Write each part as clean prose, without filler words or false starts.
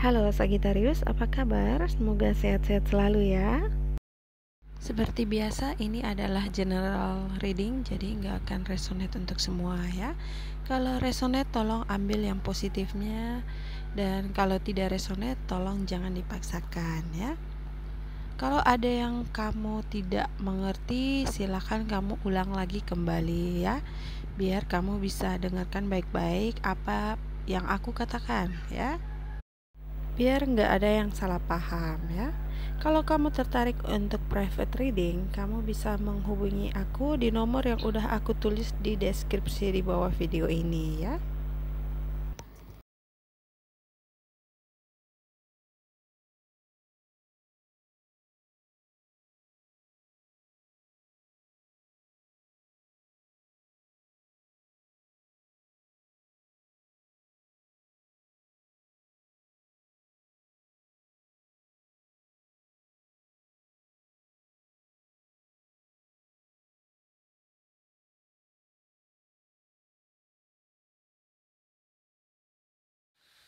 Halo Sagittarius, apa kabar? Semoga sehat-sehat selalu ya. Seperti biasa, ini adalah general reading, jadi nggak akan resonate untuk semua ya. Kalau resonate, tolong ambil yang positifnya, dan kalau tidak resonate, tolong jangan dipaksakan ya. Kalau ada yang kamu tidak mengerti, silakan kamu ulang lagi kembali ya, biar kamu bisa dengarkan baik-baik apa yang aku katakan ya, biar nggak ada yang salah paham ya. Kalau kamu tertarik untuk private reading, kamu bisa menghubungi aku di nomor yang udah aku tulis di deskripsi di bawah video ini ya.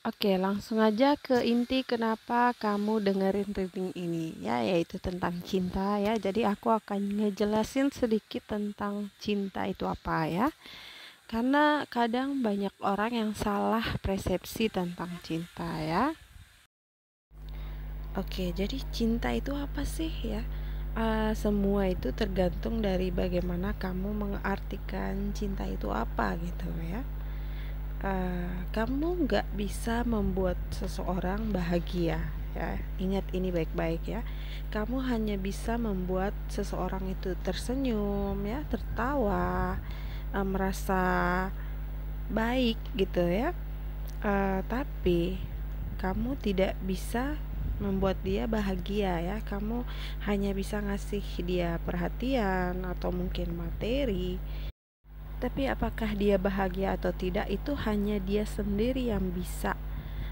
Oke, langsung aja ke inti kenapa kamu dengerin reading ini ya, yaitu tentang cinta ya. Jadi aku akan ngejelasin sedikit tentang cinta itu apa ya. Karena kadang banyak orang yang salah persepsi tentang cinta ya. Oke, jadi cinta itu apa sih ya? Semua itu tergantung dari bagaimana kamu mengartikan cinta itu apa gitu ya. Kamu nggak bisa membuat seseorang bahagia ya. Ingat ini baik-baik ya. Kamu hanya bisa membuat seseorang itu tersenyum ya, tertawa, merasa baik gitu ya. Tapi kamu tidak bisa membuat dia bahagia ya. Kamu hanya bisa ngasih dia perhatian atau mungkin materi, tapi apakah dia bahagia atau tidak itu hanya dia sendiri yang bisa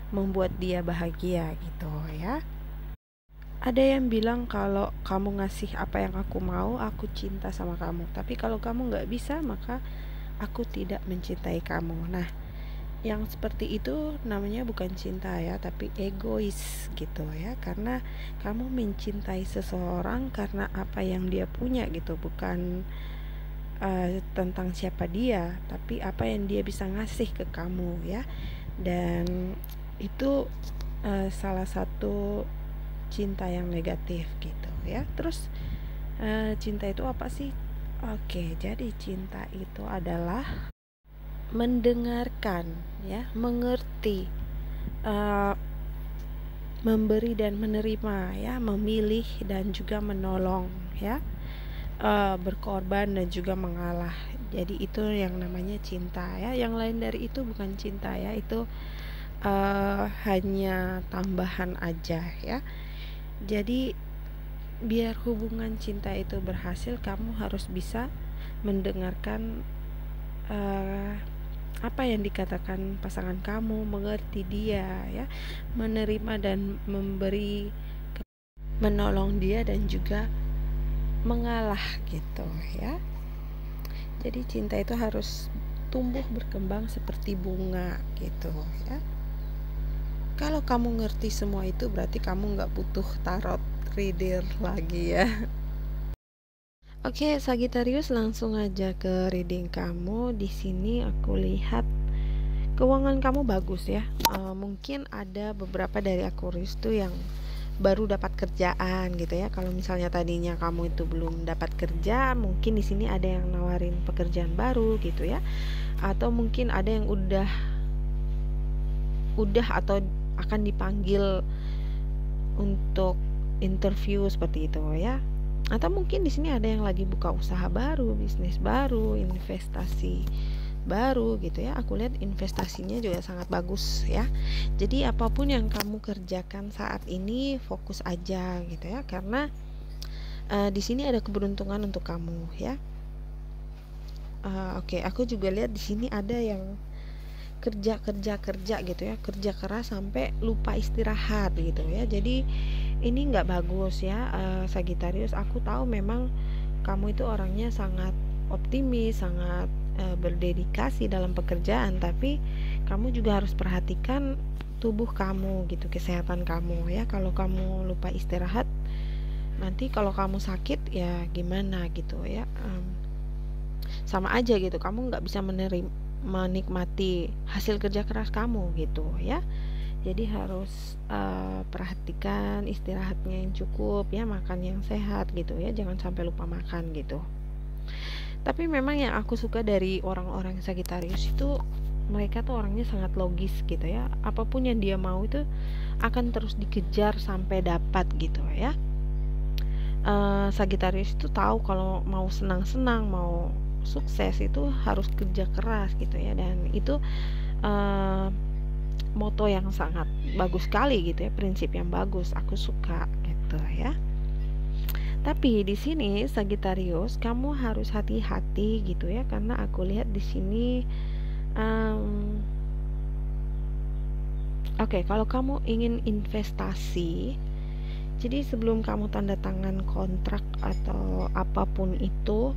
membuat dia bahagia gitu ya. Ada yang bilang kalau kamu ngasih apa yang aku mau, aku cinta sama kamu. Tapi kalau kamu nggak bisa, maka aku tidak mencintai kamu. Nah, yang seperti itu namanya bukan cinta ya, tapi egois gitu ya. Karena kamu mencintai seseorang karena apa yang dia punya gitu, bukan tentang siapa dia, tapi apa yang dia bisa ngasih ke kamu ya. Dan itu salah satu cinta yang negatif gitu ya. Terus cinta itu apa sih? Oke, jadi cinta itu adalah mendengarkan ya, mengerti, uh, memberi dan menerima ya, memilih dan juga menolong ya, berkorban dan juga mengalah. Jadi itu yang namanya cinta ya. Yang lain dari itu bukan cinta ya, itu hanya tambahan aja ya. Jadi biar hubungan cinta itu berhasil, kamu harus bisa mendengarkan apa yang dikatakan pasangan kamu, mengerti dia ya, menerima dan memberi, menolong dia dan juga mengalah gitu ya. Jadi cinta itu harus tumbuh berkembang seperti bunga gitu ya. Kalau kamu ngerti semua itu, berarti kamu nggak butuh tarot reader lagi ya. Oke, Sagittarius, langsung aja ke reading kamu. Di sini aku lihat keuangan kamu bagus ya. Mungkin ada beberapa dari Aquarius tuh yang baru dapat kerjaan gitu ya. Kalau misalnya tadinya kamu itu belum dapat kerja, mungkin di sini ada yang nawarin pekerjaan baru gitu ya. Atau mungkin ada yang udah atau akan dipanggil untuk interview seperti itu ya. Atau mungkin di sini ada yang lagi buka usaha baru, bisnis baru, investasi baru gitu ya. Aku lihat investasinya juga sangat bagus ya. Jadi apapun yang kamu kerjakan saat ini, fokus aja gitu ya, karena di sini ada keberuntungan untuk kamu ya. Oke, aku juga lihat di sini ada yang kerja gitu ya, kerja keras sampai lupa istirahat gitu ya. Jadi ini nggak bagus ya, Sagittarius. Aku tahu memang kamu itu orangnya sangat optimis, sangat berdedikasi dalam pekerjaan, tapi kamu juga harus perhatikan tubuh kamu gitu, kesehatan kamu ya. Kalau kamu lupa istirahat, nanti kalau kamu sakit ya gimana gitu ya. Sama aja gitu, kamu nggak bisa menikmati hasil kerja keras kamu gitu ya. Jadi harus perhatikan istirahatnya yang cukup ya, makan yang sehat gitu ya, jangan sampai lupa makan gitu. Tapi memang yang aku suka dari orang-orang Sagittarius itu, mereka tuh orangnya sangat logis gitu ya. Apapun yang dia mau itu akan terus dikejar sampai dapat gitu ya. Sagittarius itu tahu kalau mau senang-senang, mau sukses itu harus kerja keras gitu ya, dan itu uh, moto yang sangat bagus sekali gitu ya, prinsip yang bagus, aku suka gitu ya. Tapi di sini Sagittarius, kamu harus hati-hati gitu ya, karena aku lihat di sini oke, kalau kamu ingin investasi, jadi sebelum kamu tanda tangan kontrak atau apapun itu,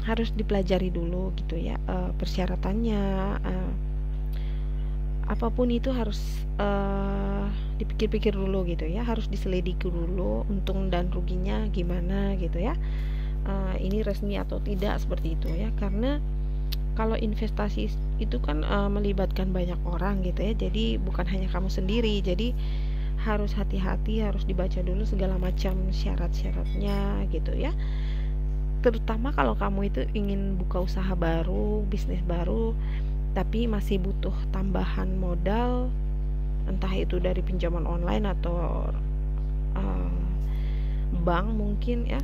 harus dipelajari dulu gitu ya, persyaratannya, apapun itu harus dipikir-pikir dulu gitu ya, harus diselidiki dulu untung dan ruginya gimana gitu ya, ini resmi atau tidak seperti itu ya. Karena kalau investasi itu kan melibatkan banyak orang gitu ya, jadi bukan hanya kamu sendiri, jadi harus hati-hati, harus dibaca dulu segala macam syarat-syaratnya gitu ya. Terutama kalau kamu itu ingin buka usaha baru, bisnis baru, tapi masih butuh tambahan modal, entah itu dari pinjaman online atau bank mungkin ya,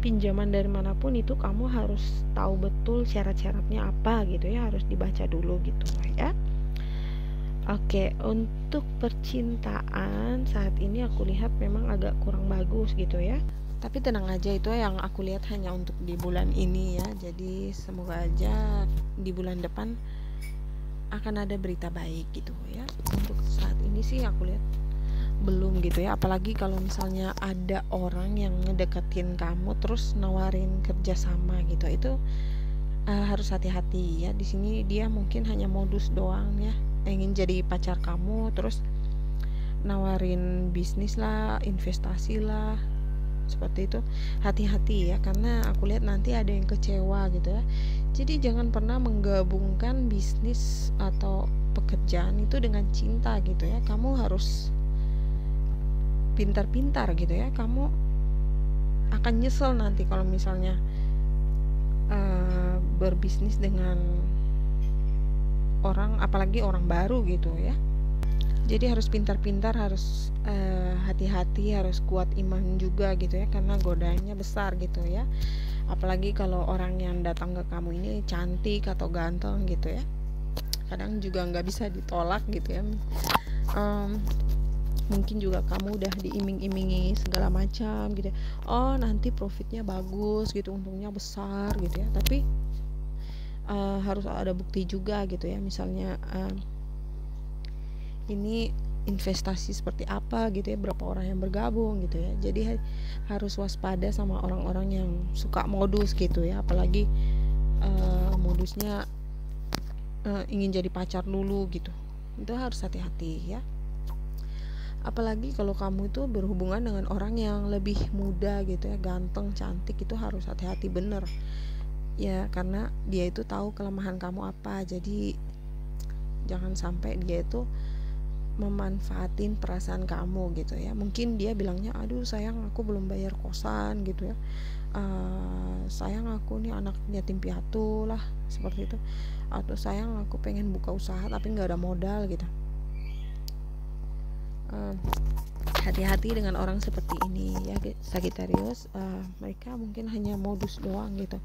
pinjaman dari manapun itu kamu harus tahu betul syarat-syaratnya apa gitu ya, harus dibaca dulu gitu ya. Oke, untuk percintaan saat ini aku lihat memang agak kurang bagus gitu ya. Tapi tenang aja, itu yang aku lihat hanya untuk di bulan ini ya. Jadi semoga aja di bulan depan akan ada berita baik gitu ya. Untuk saat ini sih aku lihat belum gitu ya. Apalagi kalau misalnya ada orang yang ngedeketin kamu terus nawarin kerjasama gitu, itu harus hati-hati ya. Di sini dia mungkin hanya modus doang ya, ingin jadi pacar kamu, terus nawarin bisnis lah, investasi lah, seperti itu. Hati-hati ya, karena aku lihat nanti ada yang kecewa gitu ya. Jadi jangan pernah menggabungkan bisnis atau pekerjaan itu dengan cinta gitu ya. Kamu harus pintar-pintar gitu ya. Kamu akan nyesel nanti kalau misalnya berbisnis dengan orang, apalagi orang baru gitu ya. Jadi harus pintar-pintar, harus hati-hati, harus kuat iman juga gitu ya, karena godaannya besar gitu ya. Apalagi kalau orang yang datang ke kamu ini cantik atau ganteng gitu ya, kadang juga nggak bisa ditolak gitu ya. Mungkin juga kamu udah diiming-imingi segala macam gitu ya. Oh nanti profitnya bagus gitu, untungnya besar gitu ya, tapi harus ada bukti juga gitu ya. Misalnya ini investasi seperti apa gitu ya, berapa orang yang bergabung gitu ya. Jadi harus waspada sama orang-orang yang suka modus gitu ya. Apalagi modusnya ingin jadi pacar dulu gitu, itu harus hati-hati ya. Apalagi kalau kamu itu berhubungan dengan orang yang lebih muda gitu ya, ganteng, cantik, itu harus hati-hati bener ya, karena dia itu tahu kelemahan kamu apa. Jadi jangan sampai dia itu memanfaatin perasaan kamu gitu ya. Mungkin dia bilangnya, aduh sayang aku belum bayar kosan gitu ya, sayang aku nih anak yatim piatu lah, seperti itu. Atau sayang aku pengen buka usaha tapi nggak ada modal gitu. Hati-hati dengan orang seperti ini ya Sagittarius. Mereka mungkin hanya modus doang gitu.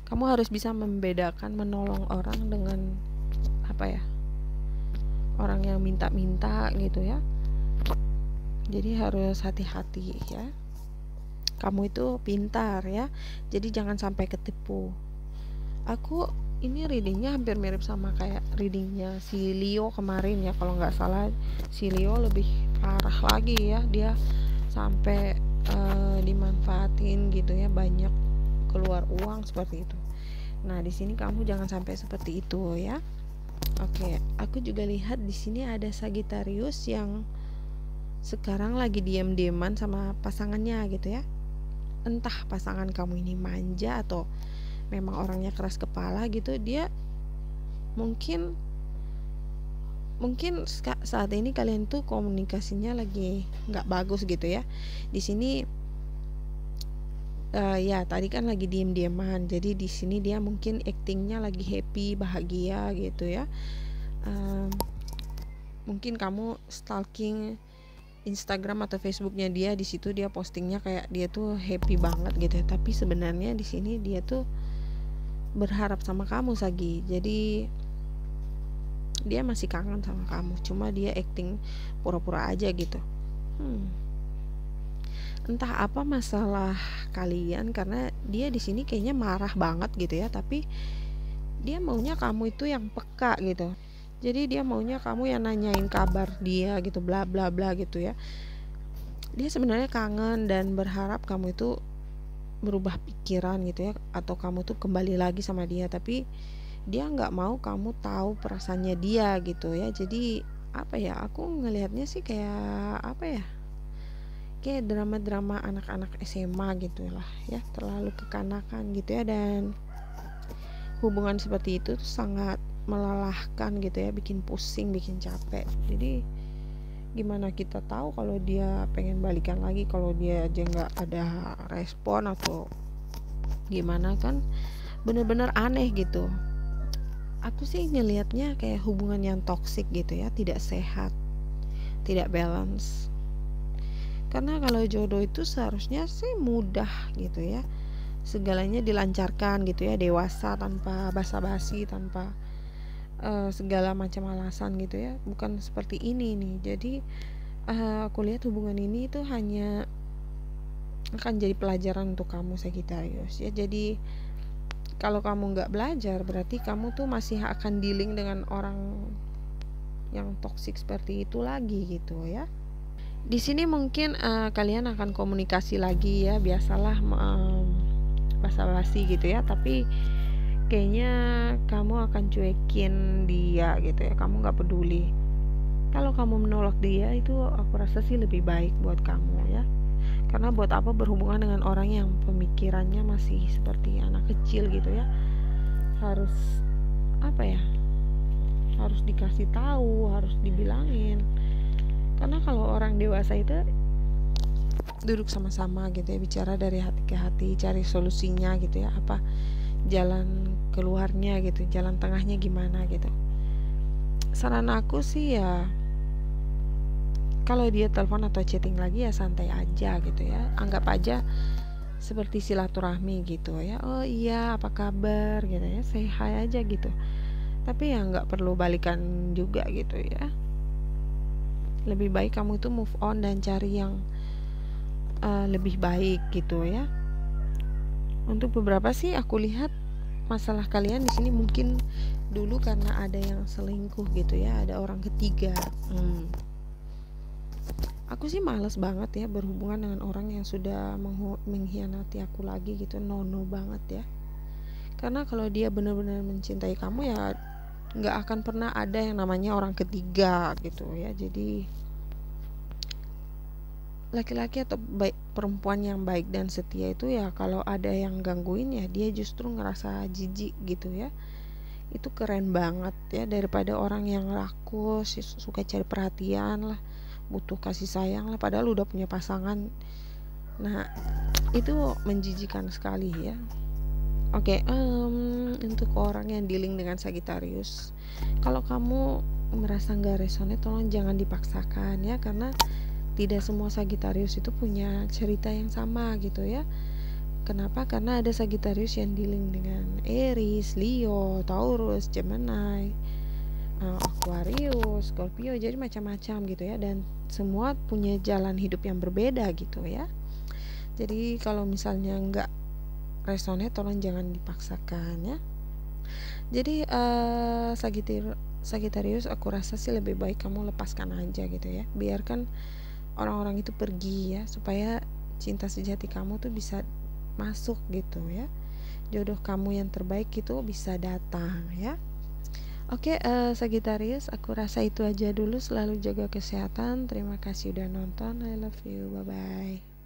Kamu harus bisa membedakan menolong orang dengan apa ya, orang yang minta-minta gitu ya. Jadi harus hati-hati ya. Kamu itu pintar ya, jadi jangan sampai ketipu. Aku ini readingnya hampir mirip sama kayak readingnya si Leo kemarin ya, kalau nggak salah. Si Leo lebih parah lagi ya, dia sampai dimanfaatin gitu ya, banyak keluar uang seperti itu. Nah di sini kamu jangan sampai seperti itu ya. Oke, aku juga lihat di sini ada Sagittarius yang sekarang lagi diam-diaman sama pasangannya gitu ya. Entah pasangan kamu ini manja atau memang orangnya keras kepala gitu, dia mungkin mungkin saat ini kalian tuh komunikasinya lagi nggak bagus gitu ya. Di sini ya tadi kan lagi diem-dieman, jadi di sini dia mungkin actingnya lagi happy, bahagia gitu ya. Um, Mungkin kamu stalking Instagram atau Facebooknya dia, di situ dia postingnya kayak dia tuh happy banget gitu ya. Tapi sebenarnya di sini dia tuh berharap sama kamu Sagi. Jadi dia masih kangen sama kamu, cuma dia acting pura-pura aja gitu. Entah apa masalah kalian, karena dia di sini kayaknya marah banget gitu ya, tapi dia maunya kamu itu yang peka gitu. Jadi dia maunya kamu yang nanyain kabar dia gitu, bla bla bla gitu ya. Dia sebenarnya kangen dan berharap kamu itu berubah pikiran gitu ya, atau kamu tuh kembali lagi sama dia, tapi dia nggak mau kamu tahu perasaannya dia gitu ya. Jadi apa ya, aku ngelihatnya sih kayak apa ya, kayak drama-drama anak-anak SMA gitu lah ya, terlalu kekanakan gitu ya. Dan hubungan seperti itu tuh sangat melelahkan gitu ya, bikin pusing, bikin capek. Jadi gimana kita tahu kalau dia pengen balikan lagi kalau dia aja nggak ada respon atau gimana kan, bener-bener aneh gitu. Aku sih ngelihatnya kayak hubungan yang toksik gitu ya, tidak sehat, tidak balance. Karena kalau jodoh itu seharusnya sih mudah gitu ya, segalanya dilancarkan gitu ya, dewasa tanpa basa-basi, tanpa segala macam alasan gitu ya, bukan seperti ini nih. Jadi aku lihat hubungan ini tuh hanya akan jadi pelajaran untuk kamu Sagittarius ya. Jadi kalau kamu nggak belajar, berarti kamu tuh masih akan dealing dengan orang yang toksik seperti itu lagi gitu ya. Di sini mungkin kalian akan komunikasi lagi ya, biasalah basa-basi gitu ya, tapi kayaknya kamu akan cuekin dia gitu ya, kamu nggak peduli. Kalau kamu menolak dia, itu aku rasa sih lebih baik buat kamu ya. Karena buat apa berhubungan dengan orang yang pemikirannya masih seperti anak kecil gitu ya. Harus apa ya, harus dikasih tahu, harus dibilangin. Karena kalau orang dewasa itu duduk sama-sama gitu ya, bicara dari hati ke hati, cari solusinya gitu ya, apa jalan keluarnya gitu, jalan tengahnya gimana gitu. Saran aku sih ya, kalau dia telepon atau chatting lagi ya santai aja gitu ya, anggap aja seperti silaturahmi gitu ya. Oh iya, apa kabar gitu ya, say hi aja gitu. Tapi ya nggak perlu balikan juga gitu ya. Lebih baik kamu itu move on dan cari yang lebih baik gitu ya. Untuk beberapa sih aku lihat masalah kalian di sini mungkin dulu karena ada yang selingkuh gitu ya, ada orang ketiga. Aku sih males banget ya berhubungan dengan orang yang sudah mengkhianati aku lagi gitu, no banget ya. Karena kalau dia benar-benar mencintai kamu ya nggak akan pernah ada yang namanya orang ketiga gitu ya. Jadi laki-laki atau perempuan yang baik dan setia itu ya, kalau ada yang gangguin ya dia justru ngerasa jijik gitu ya. Itu keren banget ya, daripada orang yang rakus, suka cari perhatian lah, butuh kasih sayang lah, padahal udah punya pasangan. Nah itu menjijikan sekali ya. Oke, untuk orang yang dealing dengan Sagittarius, kalau kamu merasa nggak resonate, tolong jangan dipaksakan ya, karena tidak semua Sagittarius itu punya cerita yang sama gitu ya. Kenapa? Karena ada Sagittarius yang dealing dengan Aries, Leo, Taurus, Gemini, Aquarius, Scorpio, jadi macam-macam gitu ya, dan semua punya jalan hidup yang berbeda gitu ya. Jadi kalau misalnya nggak resonate, tolong jangan dipaksakan ya. Jadi Sagittarius aku rasa sih lebih baik kamu lepaskan aja gitu ya, biarkan orang-orang itu pergi ya, supaya cinta sejati kamu tuh bisa masuk gitu ya, jodoh kamu yang terbaik itu bisa datang ya. Oke, Sagittarius, aku rasa itu aja dulu. Selalu jaga kesehatan. Terima kasih udah nonton. I love you. Bye bye.